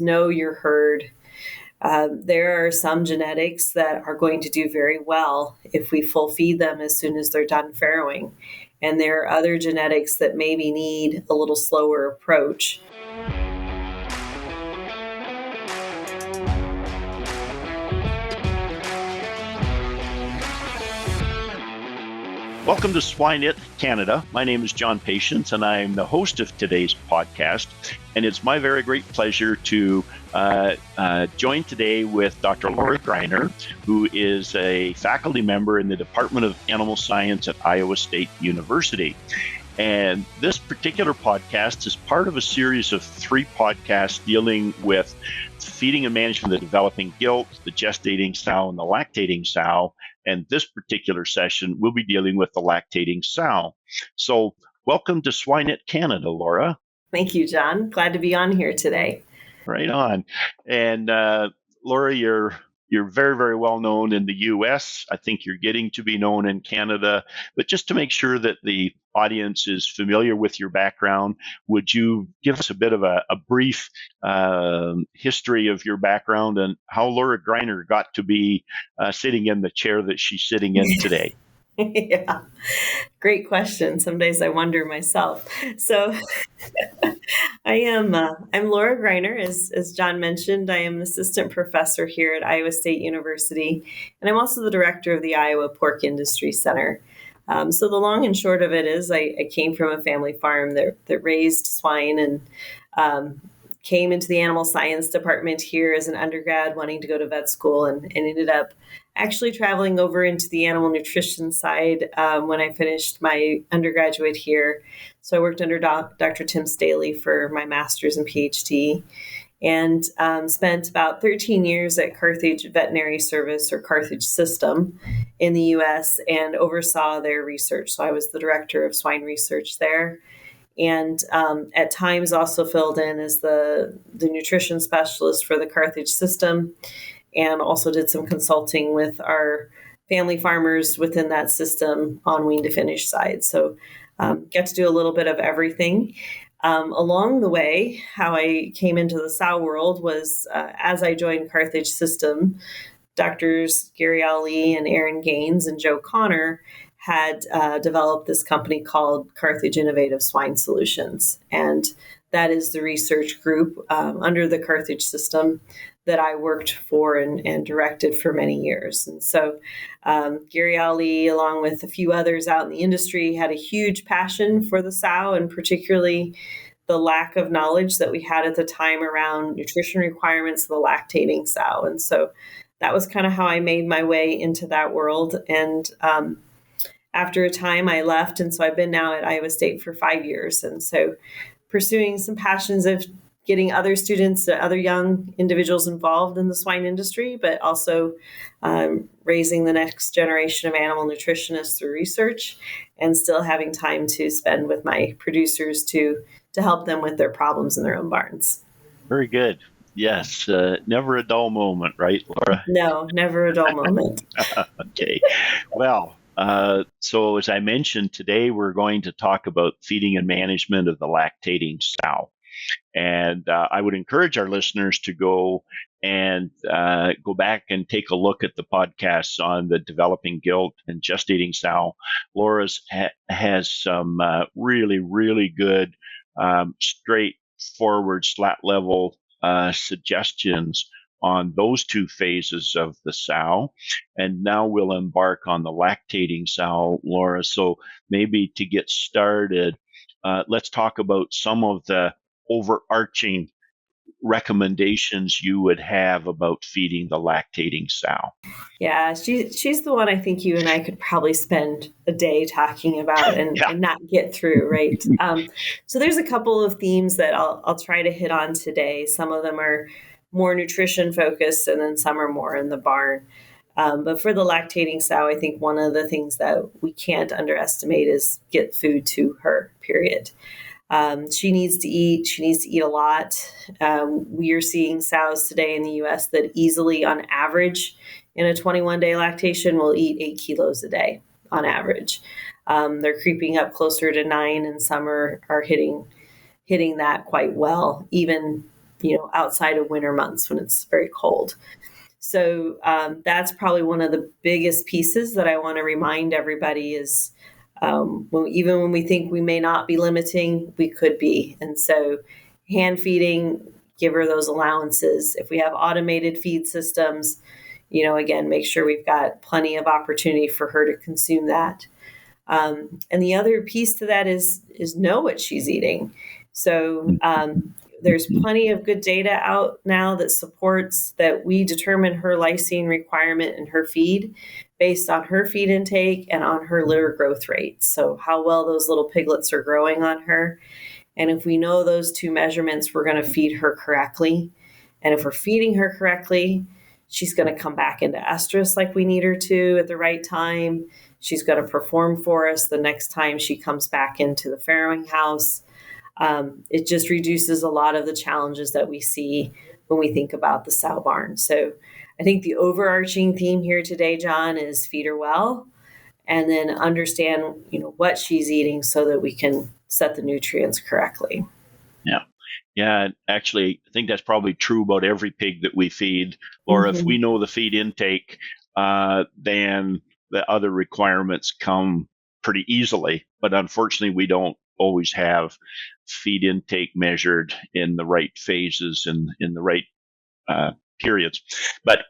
know your herd. There are some genetics that are going to do very well if we full feed them as soon as they're done farrowing. And there are other genetics that maybe need a little slower approach. Welcome to Swine Canada. My name is John Patience, and I'm the host of today's podcast. And it's my very great pleasure to join today with Dr. Laura Greiner, who is a faculty member in the Department of Animal Science at Iowa State University. And this particular podcast is part of a series of 3 podcasts dealing with feeding and management of the developing gilt, the gestating sow, and the lactating sow. And this particular session, we'll be dealing with the lactating sow. So welcome to Swine Canada, Laura. Thank you, John. Glad to be on here today. Right on. And Laura, you're very, very well known in the U.S. I think you're getting to be known in Canada. But just to make sure that the audience is familiar with your background, would you give us a bit of a brief history of your background and how Laura Greiner got to be sitting in the chair that she's sitting in today? Yeah, great question. Some days I wonder myself. So I'm Laura Greiner. As John mentioned, I am an assistant professor here at Iowa State University, and I'm also the director of the Iowa Pork Industry Center. So the long and short of it is I came from a family farm that raised swine and came into the animal science department here as an undergrad wanting to go to vet school and ended up actually traveling over into the animal nutrition side when I finished my undergraduate here. So I worked under Dr. Tim Staley for my master's and PhD and spent about 13 years at Carthage Veterinary Service or Carthage System in the U.S. and oversaw their research. So I was the director of swine research there. And at times also filled in as the nutrition specialist for the Carthage System and also did some consulting with our family farmers within that system on wean to finish side. So get to do a little bit of everything. Along the way, how I came into the sow world was as I joined Carthage System, Doctors Gary Ali and Aaron Gaines and Joe Connor had developed this company called Carthage Innovative Swine Solutions. And that is the research group under the Carthage System that I worked for and directed for many years. And so Gary Ali, along with a few others out in the industry, had a huge passion for the sow and particularly the lack of knowledge that we had at the time around nutrition requirements of the lactating sow. And so that was kind of how I made my way into that world. And after a time, I left. And so I've been now at Iowa State for 5 years. And so pursuing some passions of getting other students, other young individuals involved in the swine industry, but also raising the next generation of animal nutritionists through research and still having time to spend with my producers to help them with their problems in their own barns. Very good. Yes. Never a dull moment, right, Laura? No, never a dull moment. Okay. Well, so as I mentioned, today we're going to talk about feeding and management of the lactating sow. And I would encourage our listeners to go back and take a look at the podcasts on the developing gilt and gestating sow. Laura's has some really, really good, straightforward, slat level suggestions on those 2 phases of the sow. And now we'll embark on the lactating sow, Laura. So maybe to get started, let's talk about some of the overarching recommendations you would have about feeding the lactating sow. Yeah, she's the one I think you and I could probably spend a day talking about and not get through, right? So there's a couple of themes that I'll try to hit on today. Some of them are more nutrition focused and then some are more in the barn. But for the lactating sow, I think one of the things that we can't underestimate is get food to her, period. She needs to eat. She needs to eat a lot. We are seeing sows today in the U.S. that easily, on average, in a 21-day lactation, will eat 8 kilos a day on average. They're creeping up closer to 9, and some are hitting that quite well, even outside of winter months when it's very cold. So that's probably one of the biggest pieces that I want to remind everybody is even when we think we may not be limiting, we could be. And so hand feeding, give her those allowances. If we have automated feed systems, again, make sure we've got plenty of opportunity for her to consume that. And the other piece to that is know what she's eating. So there's plenty of good data out now that supports that we determine her lysine requirement in her feed based on her feed intake and on her litter growth rate. So how well those little piglets are growing on her. And if we know those two measurements, we're going to feed her correctly. And if we're feeding her correctly, she's going to come back into estrus like we need her to at the right time. She's going to perform for us the next time she comes back into the farrowing house. It just reduces a lot of the challenges that we see when we think about the sow barn. So I think the overarching theme here today, John, is feed her well and then understand, what she's eating so that we can set the nutrients correctly. Yeah. Yeah, actually, I think that's probably true about every pig that we feed. Or if we know the feed intake, then the other requirements come pretty easily. But unfortunately, we don't always have feed intake measured in the right phases and in the right periods. But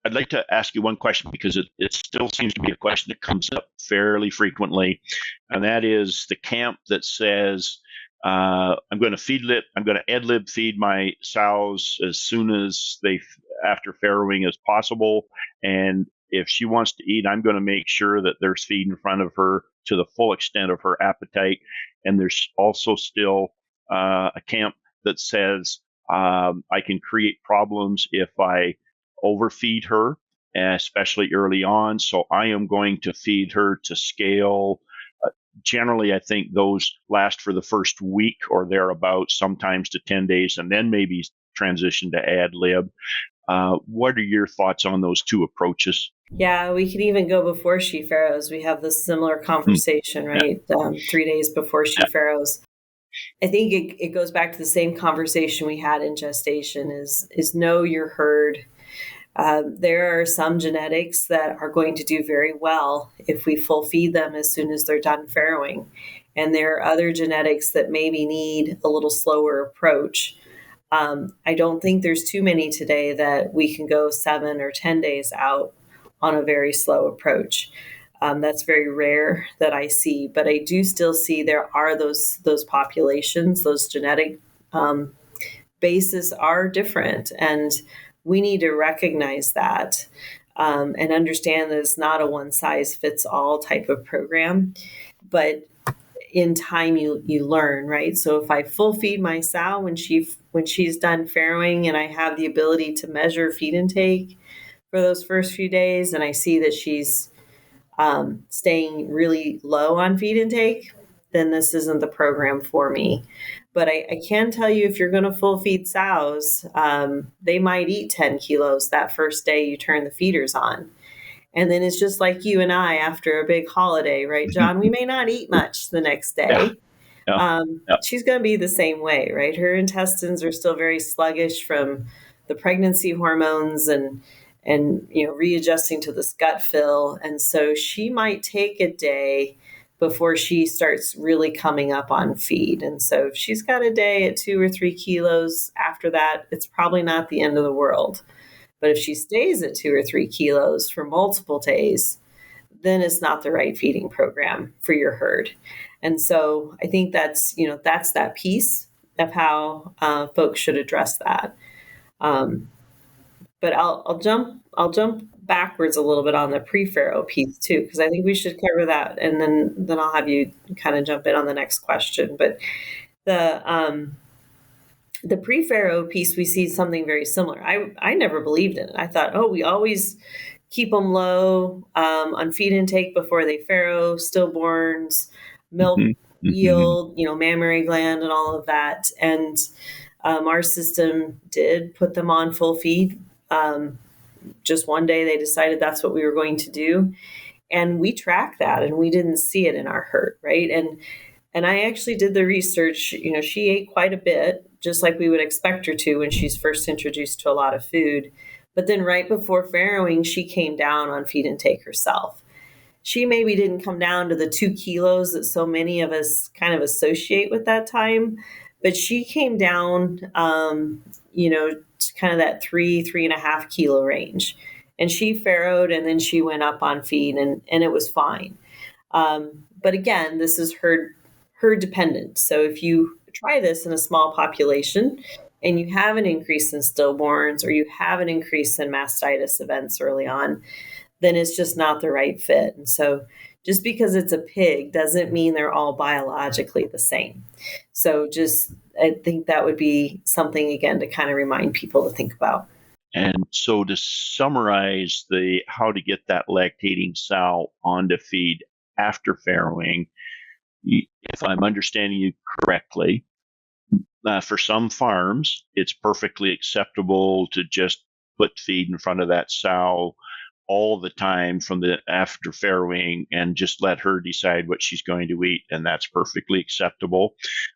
I'd like to ask you one question because it still seems to be a question that comes up fairly frequently, and that is the camp that says, I'm going to ad lib feed my sows as soon as after farrowing as possible. And if she wants to eat, I'm going to make sure that there's feed in front of her to the full extent of her appetite. And there's also still a camp that says I can create problems if I overfeed her, especially early on. So I am going to feed her to scale. Generally, I think those last for the first week or thereabouts, sometimes to 10 days, and then maybe transition to ad lib. What are your thoughts on those two approaches? Yeah, we could even go before she farrows. We have this similar conversation, right? 3 days before she farrows. I think it goes back to the same conversation we had in gestation is know your herd. There are some genetics that are going to do very well if we full feed them as soon as they're done farrowing. And there are other genetics that maybe need a little slower approach. I don't think there's too many today that we can go 7 or 10 days out on a very slow approach. That's very rare that I see, but I do still see there are those populations, those genetic bases are different, and we need to recognize that and understand that it's not a one size fits all type of program, but in time you learn, right? So if I full feed my sow when she's done farrowing and I have the ability to measure feed intake for those first few days and I see that she's staying really low on feed intake, then this isn't the program for me. But I can tell you, if you're going to full feed sows, they might eat 10 kilos that first day you turn the feeders on. And then it's just like you and I after a big holiday, right, John? We may not eat much the next day. She's going to be the same way, right? Her intestines are still very sluggish from the pregnancy hormones and readjusting to this gut fill. And so she might take a day before she starts really coming up on feed. And so if she's got a day at 2 or 3 kilos after that, it's probably not the end of the world. But if she stays at 2 or 3 kilos for multiple days, then it's not the right feeding program for your herd. And so I think that's that piece of how folks should address that. But I'll jump backwards a little bit on the pre-farrow piece too, because I think we should cover that, and then I'll have you kind of jump in on the next question. But the pre-farrow piece, we see something very similar. I never believed in it. I thought, we always keep them low on feed intake before they farrow, stillborns, milk yield, mammary gland, and all of that. And our system did put them on full feed. Just one day they decided that's what we were going to do. And we track that and we didn't see it in our herd, right? And And I actually did the research. She ate quite a bit, just like we would expect her to when she's first introduced to a lot of food. But then right before farrowing, she came down on feed intake herself. She maybe didn't come down to the 2 kilos that so many of us kind of associate with that time, but she came down, to kind of that 3.5 kilo range. And she farrowed and then she went up on feed and it was fine. But again, this is herd dependent. So if you try this in a small population and you have an increase in stillborns or you have an increase in mastitis events early on, then it's just not the right fit. And so just because it's a pig doesn't mean they're all biologically the same. So I think that would be something, again, to kind of remind people to think about. And so to summarize how to get that lactating sow onto feed after farrowing, if I'm understanding you correctly, for some farms, it's perfectly acceptable to just put feed in front of that sow all the time from the after farrowing and just let her decide what she's going to eat, and that's perfectly acceptable.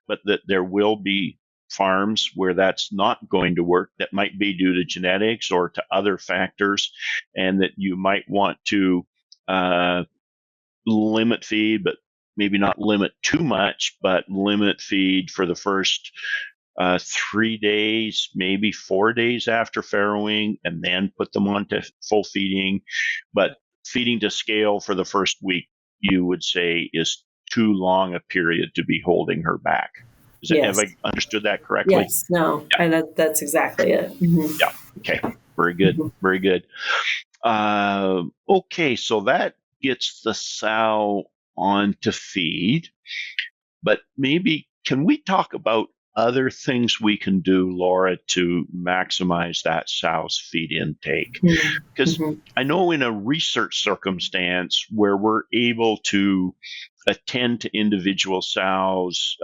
But that there will be farms where that's not going to work, that might be due to genetics or to other factors, and that you might want to limit feed, but maybe not limit too much, but limit feed for the first 3 days, maybe 4 days after farrowing, and then put them on to full feeding. But feeding to scale for the first week, you would say, is too long a period to be holding her back. Yes. Have I understood that correctly? Yes. No. Yeah. And that's exactly it. Mm-hmm. Yeah. Okay. Very good. Mm-hmm. Very good. Okay. So that gets the sow onto feed. But maybe can we talk about other things we can do, Laura, to maximize that sow's feed intake? Because I know in a research circumstance where we're able to attend to individual sows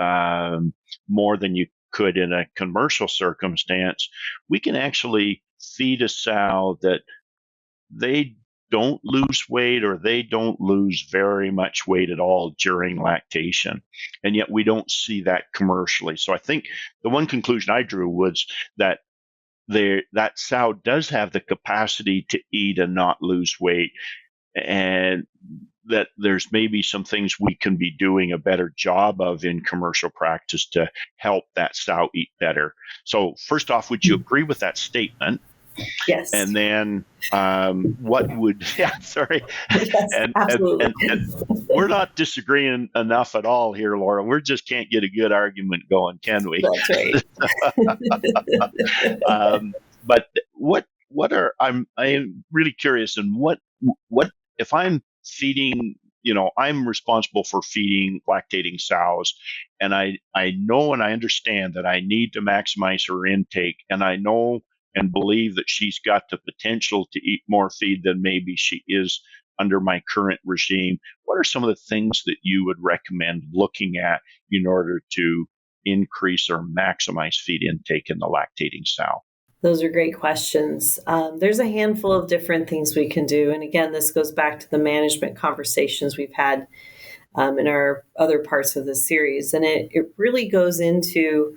more than you could in a commercial circumstance, we can actually feed a sow that they don't lose weight or they don't lose very much weight at all during lactation. And yet we don't see that commercially. So I think the one conclusion I drew was that that sow does have the capacity to eat and not lose weight, and that there's maybe some things we can be doing a better job of in commercial practice to help that sow eat better. So first off, would you agree with that statement? Yes. And then what would, sorry. Yes, absolutely. And we're not disagreeing enough at all here, Laura. We just can't get a good argument going, can we? That's right. But I'm really curious, and what if I'm feeding, I'm responsible for feeding lactating sows, and I know and I understand that I need to maximize her intake, and I know and believe that she's got the potential to eat more feed than maybe she is under my current regime. What are some of the things that you would recommend looking at in order to increase or maximize feed intake in the lactating sow? Those are great questions. There's a handful of different things we can do. And again, this goes back to the management conversations we've had in our other parts of the series. And it really goes into,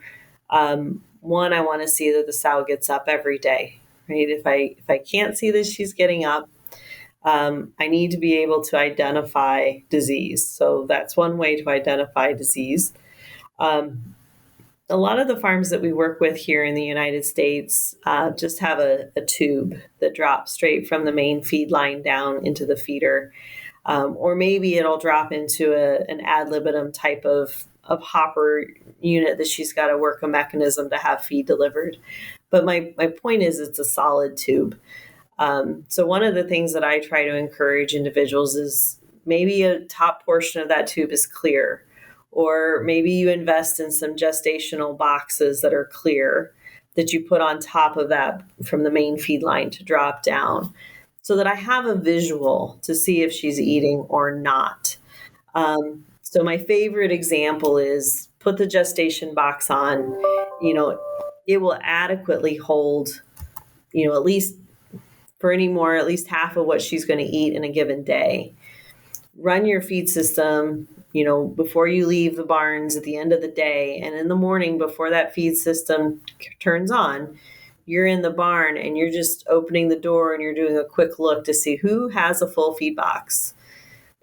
one, I want to see that the sow gets up every day, right? If I can't see that she's getting up, I need to be able to identify disease. So that's one way to identify disease. A lot of the farms that we work with here in the United States just have a tube that drops straight from the main feed line down into the feeder. Or maybe it'll drop into an ad libitum type of hopper unit that she's got to work a mechanism to have feed delivered. But my point is it's a solid tube. So one of the things that I try to encourage individuals is maybe a top portion of that tube is clear. Or maybe you invest in some gestational boxes that are clear that you put on top of that from the main feed line to drop down so that I have a visual to see if she's eating or not. So my favorite example is put the gestation box on, it will adequately hold, at least half of what she's going to eat in a given day. Run your feed system, before you leave the barns at the end of the day and in the morning before that feed system turns on, you're in the barn and you're just opening the door and you're doing a quick look to see who has a full feed box.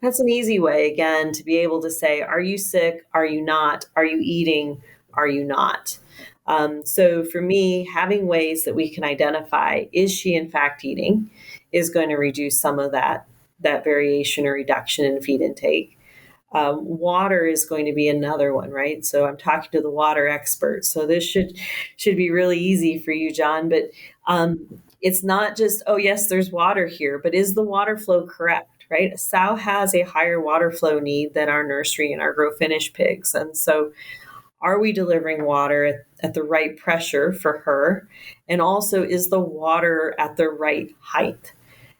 That's an easy way, again, to be able to say, are you sick? Are you not? Are you eating? Are you not? So for me, having ways that we can identify, is she in fact eating, is going to reduce some of that variation or reduction in feed intake. Water is going to be another one, right? So I'm talking to the water expert. So this should be really easy for you, John. But it's not just, oh, yes, there's water here, but is the water flow correct, right? A sow has a higher water flow need than our nursery and our grow finish pigs. And so are we delivering water at the right pressure for her? And also, is the water at the right height?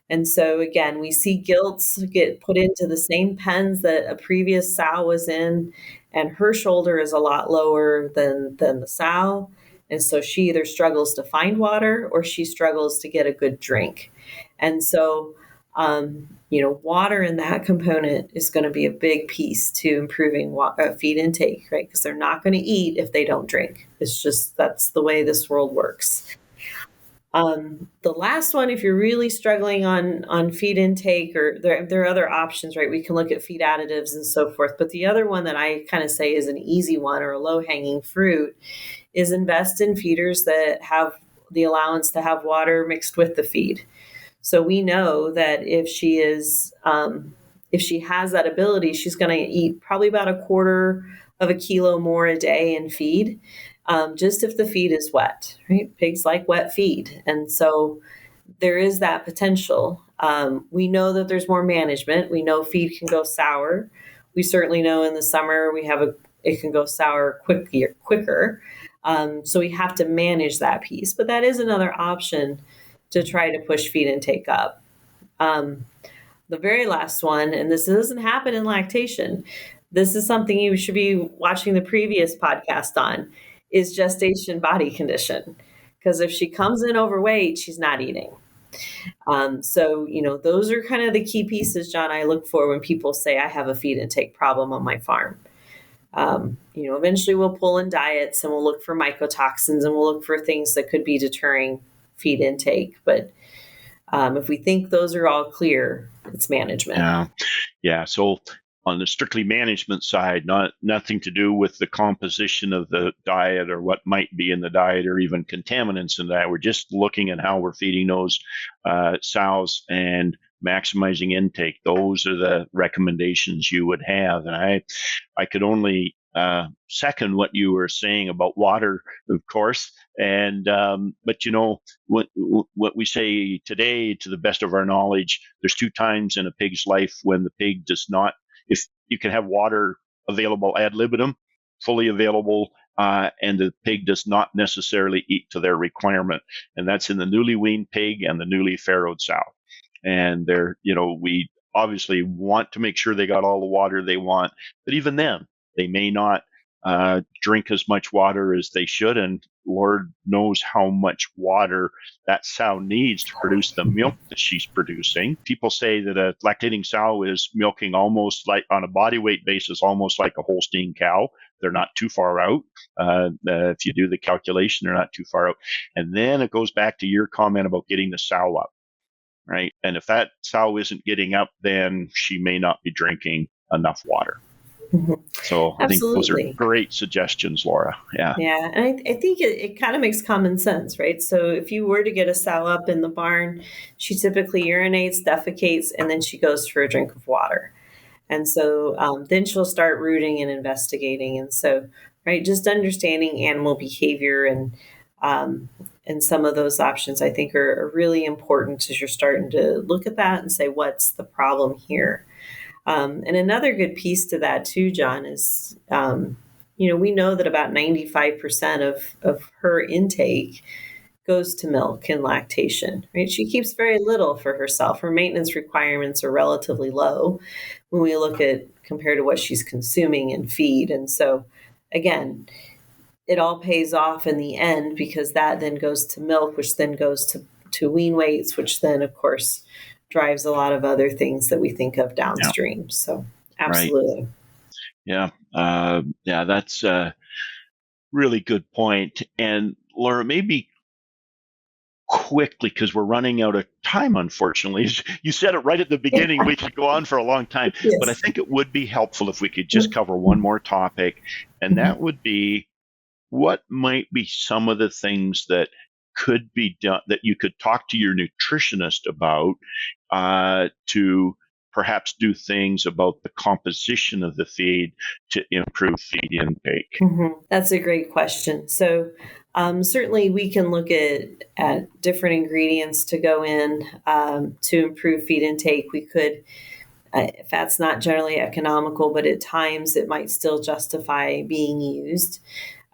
And so again, we see gilts get put into the same pens that a previous sow was in, and her shoulder is a lot lower than the sow. And so she either struggles to find water or she struggles to get a good drink. And so, water in that component is going to be a big piece to improving feed intake, right? Because they're not going to eat if they don't drink. It's just, that's the way this world works. The last one, if you're really struggling on feed intake, or there are other options, right? We can look at feed additives and so forth. But the other one that I kind of say is an easy one or a low hanging fruit is invest in feeders that have the allowance to have water mixed with the feed. So we know that if she has that ability, she's going to eat probably about 1/4 of a kilo more a day in feed. Just if the feed is wet, right? Pigs like wet feed. And so there is that potential. We know that there's more management. We know feed can go sour. We certainly know in the summer it can go sour quicker. So we have to manage that piece. But that is another option to try to push feed intake up. The very last one, and this doesn't happen in lactation, this is something you should be watching the previous podcast on, is gestation body condition. Because if she comes in overweight, she's not eating. So, those are kind of the key pieces, John, I look for when people say I have a feed intake problem on my farm. Eventually we'll pull in diets and we'll look for mycotoxins and we'll look for things that could be deterring feed intake. But if we think those are all clear, it's management. Yeah. So on the strictly management side, nothing to do with the composition of the diet or what might be in the diet or even contaminants in that. We're just looking at how we're feeding those sows and maximizing intake. Those are the recommendations you would have. And I could only second what you were saying about water, of course. And but what we say today, to the best of our knowledge, there's 2 times in a pig's life when the pig does not. If you can have water available ad libitum, fully available, and the pig does not necessarily eat to their requirement, and that's in the newly weaned pig and the newly farrowed sow. And we obviously want to make sure they got all the water they want, but even then, they may not drink as much water as they should, and Lord knows how much water that sow needs to produce the milk that she's producing. People say that a lactating sow is milking almost like, on a body weight basis, almost like a Holstein cow. They're not too far out. If you do the calculation, they're not too far out. And then it goes back to your comment about getting the sow up, right? And if that sow isn't getting up, then she may not be drinking enough water. Mm-hmm. So I think those are great suggestions, Laura. Yeah. Yeah. And I think it kind of makes common sense, right? So if you were to get a sow up in the barn, she typically urinates, defecates, and then she goes for a drink of water. And so then she'll start rooting and investigating. And so, right, just understanding animal behavior and some of those options, I think, are really important as you're starting to look at that and say, what's the problem here? And another good piece to that too, John, is, we know that about 95% of her intake goes to milk and lactation, right? She keeps very little for herself. Her maintenance requirements are relatively low when we look at compared to what she's consuming in feed. And so, again, it all pays off in the end because that then goes to milk, which then goes to wean weights, which then, of course, drives a lot of other things that we think of downstream. Yeah. So absolutely. Right. Yeah, that's a really good point. And Laura, maybe quickly, because we're running out of time, unfortunately. You said it right at the beginning. We could go on for a long time, but I Yes. think it would be helpful if we could just cover one more topic, and that would be what might be some of the things that could be done that you could talk to your nutritionist about to perhaps do things about the composition of the feed to improve feed intake. That's a great question. So, certainly we can look at different ingredients to go in to improve feed intake. We could, fat's not generally economical, but at times it might still justify being used.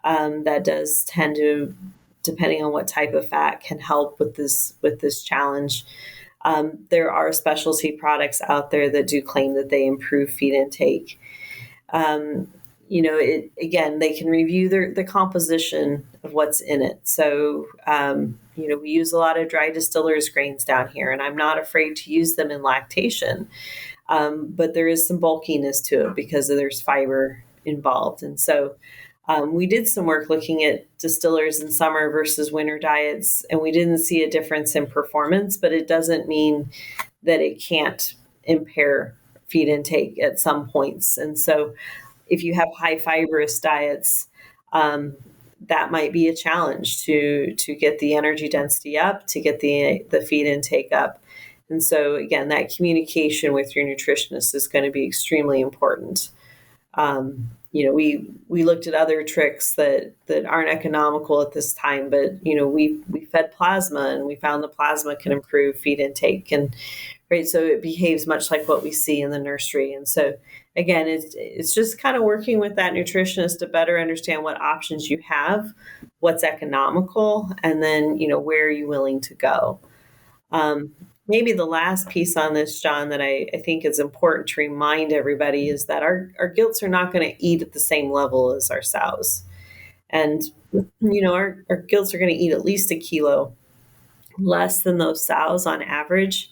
That does tend to, depending on what type of fat, can help with this challenge. There are specialty products out there that do claim that they improve feed intake. Um, again, they can review the composition of what's in it. So, we use a lot of dry distillers grains down here, and I'm not afraid to use them in lactation. But there is some bulkiness to it because there's fiber involved. And so we did some work looking at distillers in summer versus winter diets, and we didn't see a difference in performance, but it doesn't mean that it can't impair feed intake at some points. And so if you have high fibrous diets, that might be a challenge to get the energy density up, to get the feed intake up. And so again, that communication with your nutritionist is going to be extremely important. We looked at other tricks that aren't economical at this time, but we fed plasma, and we found the plasma can improve feed intake, and right, so it behaves much like what we see in the nursery. And so again, it's just kind of working with that nutritionist to better understand what options you have, what's economical, and then where are you willing to go. Maybe the last piece on this, John, that I think is important to remind everybody is that our gilts are not going to eat at the same level as our sows. And, our gilts are going to eat at least a kilo less than those sows on average.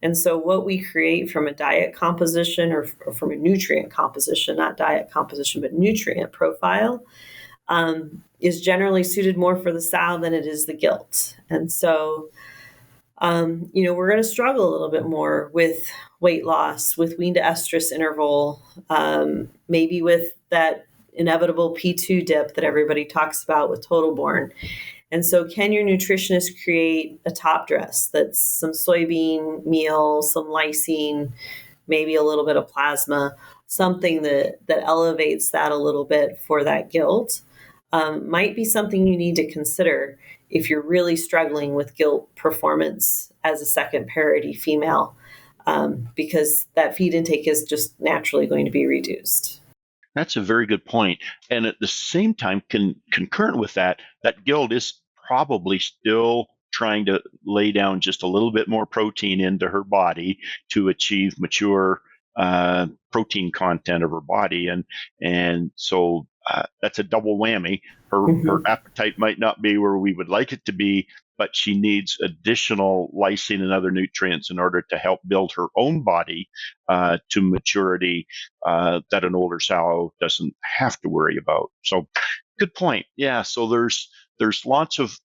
And so what we create from a diet composition or from a nutrient composition, not diet composition, but nutrient profile, is generally suited more for the sow than it is the gilt. And so we're going to struggle a little bit more with weight loss, with wean to estrus interval, maybe with that inevitable P2 dip that everybody talks about with total born. And so can your nutritionist create a top dress that's some soybean meal, some lysine, maybe a little bit of plasma, something that elevates that a little bit for that gilt? Might be something you need to consider if you're really struggling with gilt performance as a second parity female, because that feed intake is just naturally going to be reduced. That's a very good point. And at the same time, concurrent with that gilt is probably still trying to lay down just a little bit more protein into her body to achieve mature protein content of her body. And so that's a double whammy. Her appetite might not be where we would like it to be, but she needs additional lysine and other nutrients in order to help build her own body to maturity that an older sow doesn't have to worry about. So good point. Yeah. So there's lots of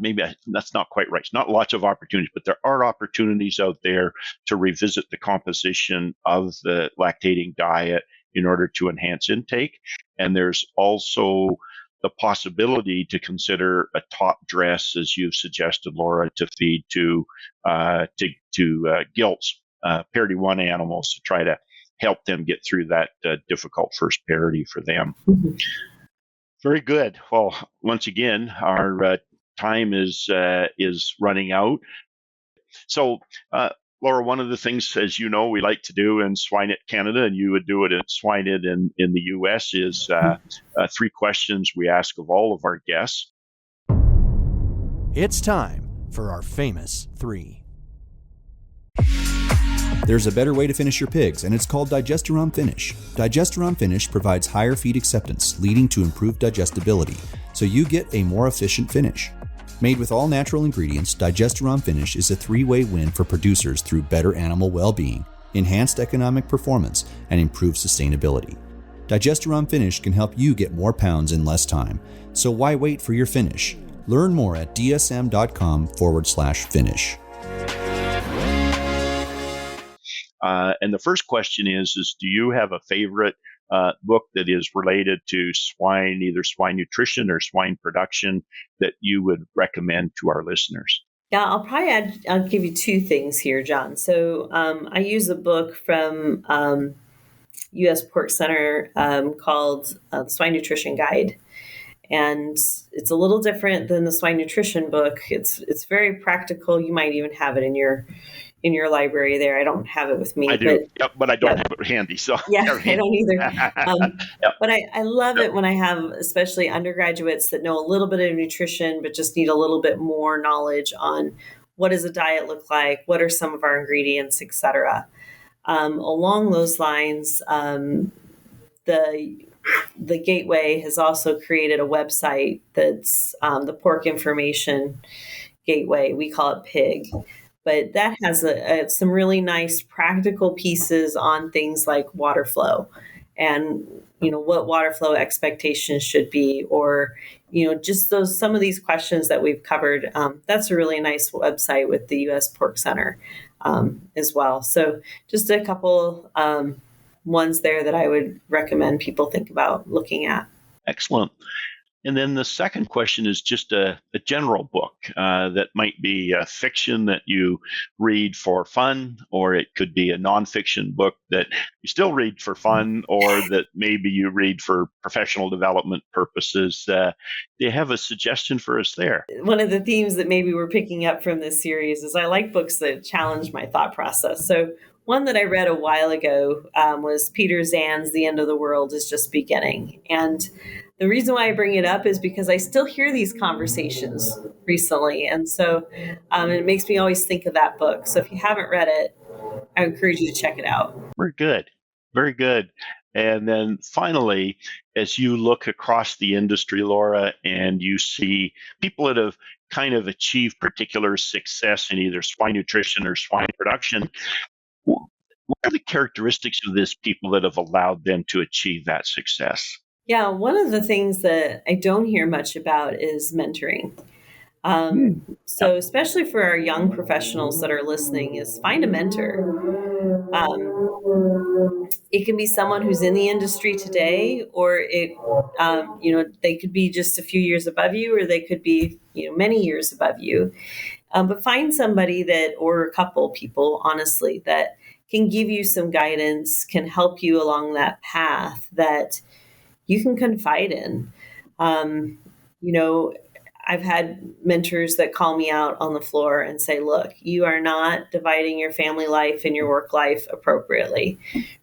maybe that's not quite right. It's not lots of opportunities, but there are opportunities out there to revisit the composition of the lactating diet in order to enhance intake. And there's also the possibility to consider a top dress, as you've suggested, Laura, to feed to gilts, parity 1 animals, to try to help them get through that difficult first parity for them. Very good. Well, once again, our time is running out. So, Laura, one of the things, as you know, we like to do in Swine Canada, and you would do it at Swine in the US, is 3 questions we ask of all of our guests. It's time for our famous 3. There's a better way to finish your pigs, and it's called Digesteron Finish. Digesteron Finish provides higher feed acceptance, leading to improved digestibility, so you get a more efficient finish. Made with all natural ingredients, Digesteron Finish is a 3-way win for producers through better animal well-being, enhanced economic performance, and improved sustainability. Digesteron Finish can help you get more pounds in less time. So why wait for your finish? Learn more at dsm.com/finish. And the first question is do you have a favorite book that is related to swine, either swine nutrition or swine production, that you would recommend to our listeners? Yeah, I'll give you two things here, John. So I use a book from U.S. Pork Center called the Swine Nutrition Guide. And it's a little different than the swine nutrition book. It's very practical. You might even have it in your library there. I don't have it with me. I do, but I don't have it handy. So yeah, I don't either. Yep. But I love it when I have especially undergraduates that know a little bit of nutrition, but just need a little bit more knowledge on what does a diet look like, what are some of our ingredients, et cetera. Along those lines, the Gateway has also created a website that's the Pork Information Gateway. We call it PIG. But that has some really nice practical pieces on things like water flow and, what water flow expectations should be, or, just some of these questions that we've covered. That's a really nice website with the U.S. Pork Center as well. So just a couple ones there that I would recommend people think about looking at. Excellent. And then the second question is just a general book that might be a fiction that you read for fun, or it could be a nonfiction book that you still read for fun, or that maybe you read for professional development purposes. Do you have a suggestion for us there? One of the themes that maybe we're picking up from this series is I like books that challenge my thought process. So one that I read a while ago was Peter Zan's The End of the World is Just Beginning. And the reason why I bring it up is because I still hear these conversations recently. And so it makes me always think of that book. So if you haven't read it, I encourage you to check it out. Very good. Very good. And then finally, as you look across the industry, Laura, and you see people that have kind of achieved particular success in either swine nutrition or swine production, what are the characteristics of these people that have allowed them to achieve that success? Yeah, one of the things that I don't hear much about is mentoring. So especially for our young professionals that are listening, is find a mentor. It can be someone who's in the industry today, or they could be just a few years above you, or they could be, many years above you. But find somebody or a couple people, honestly, that can give you some guidance, can help you along that path that you can confide in. I've had mentors that call me out on the floor and say, look, you are not dividing your family life and your work life appropriately,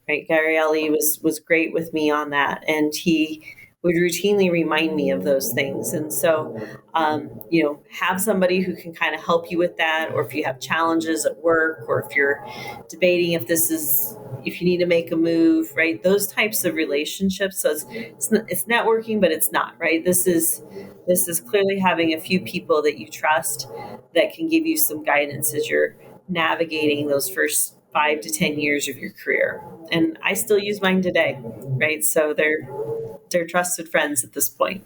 right? Gary Ali was great with me on that. And he would routinely remind me of those things. And so, have somebody who can kind of help you with that, or if you have challenges at work, or if you're debating if you need to make a move, right? Those types of relationships. So it's networking, but it's not, right? This is clearly having a few people that you trust that can give you some guidance as you're navigating those first 5 to 10 years of your career. And I still use mine today, right? So they're trusted friends at this point.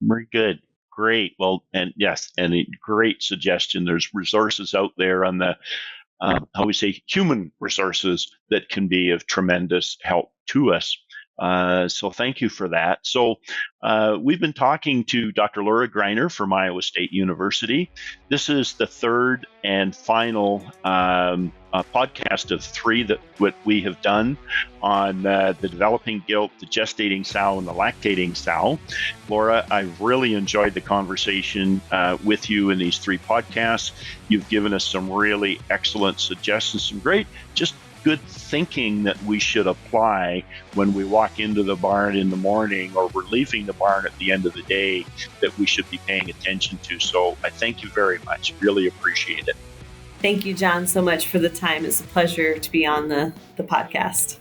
Very good. Great. Well, and yes, and a great suggestion. There's resources out there on the, human resources that can be of tremendous help to us. So thank you for that. So we've been talking to Dr. Laura Greiner from Iowa State University. This is the third and final podcast of 3 that what we have done on the developing gilt, the gestating sow, and the lactating sow. Laura, I've really enjoyed the conversation with you in these 3 podcasts. You've given us some really excellent suggestions, some great, just good thinking that we should apply when we walk into the barn in the morning, or we're leaving the barn at the end of the day, that we should be paying attention to. So I thank you very much. Really appreciate it. Thank you, John, so much for the time. It's a pleasure to be on the podcast.